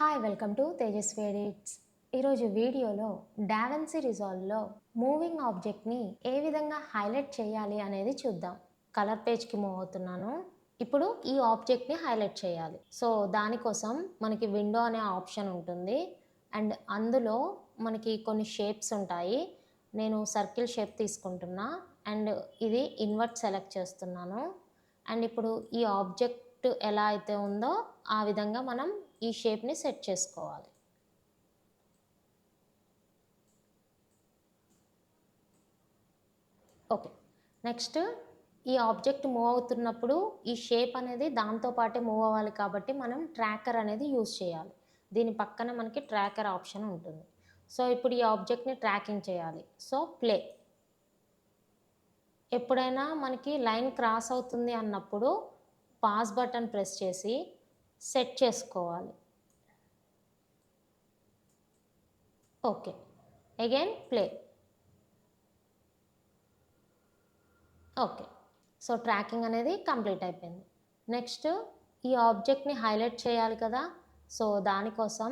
Hi welcome to TejaswiEdits. ఈరోజు వీడియోలో DaVinci రిజాల్వ్లో moving ఆబ్జెక్ట్ని ఏ విధంగా హైలైట్ చేయాలి అనేది చూద్దాం. కలర్ పేజ్కి మూవ్ అవుతున్నాను. ఇప్పుడు ఈ ఆబ్జెక్ట్ని హైలైట్ చేయాలి. సో దానికోసం మనకి విండో అనే ఆప్షన్ ఉంటుంది అండ్ అందులో మనకి కొన్ని షేప్స్ ఉంటాయి. నేను సర్కిల్ షేప్ తీసుకుంటున్నా అండ్ ఇది ఇన్వర్ట్ సెలెక్ట్ చేస్తున్నాను. అండ్ ఇప్పుడు ఈ ఆబ్జెక్ట్ ఎలా అయితే ఉందో ఆ విధంగా మనం ఈ షేప్ని సెట్ చేసుకోవాలి. ఓకే, నెక్స్ట్ ఈ ఆబ్జెక్ట్ మూవ్ అవుతున్నప్పుడు ఈ షేప్ అనేది దాంతో పాటే మూవ్ అవ్వాలి కాబట్టి మనం ట్రాకర్ అనేది యూజ్ చేయాలి. దీని పక్కన మనకి ట్రాకర్ ఆప్షన్ ఉంటుంది. సో ఇప్పుడు ఈ ఆబ్జెక్ట్ని ట్రాకింగ్ చేయాలి. So play. ఎప్పుడైనా మనకి లైన్ క్రాస్ అవుతుంది అన్నప్పుడు పాస్ బటన్ ప్రెస్ చేసి సెట్ చేసుకోవాలి. Okay, again play. Okay, so tracking అనేది కంప్లీట్ అయిపోయింది. నెక్స్ట్ ఈ ఆబ్జెక్ట్ని హైలైట్ చేయాలి కదా. సో దానికోసం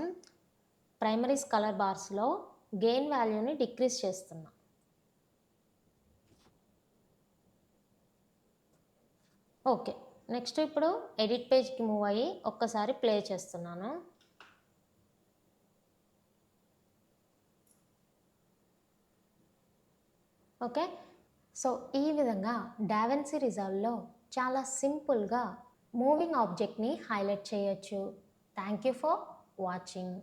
ప్రైమరీస్ కలర్ బార్స్లో గెయిన్ వాల్యూని డిక్రీజ్ చేస్తున్నా. ఓకే, నెక్స్ట్ ఇప్పుడు ఎడిట్ పేజ్కి మూవ్ అయ్యి ఒక్కసారి ప్లే చేస్తున్నాను. ఓకే, సో ఈ విధంగా డావెన్సీ రిజాల్వ్లో చాలా సింపుల్గా మూవింగ్ ఆబ్జెక్ట్ని హైలైట్ చేయొచ్చు. Thank you for watching.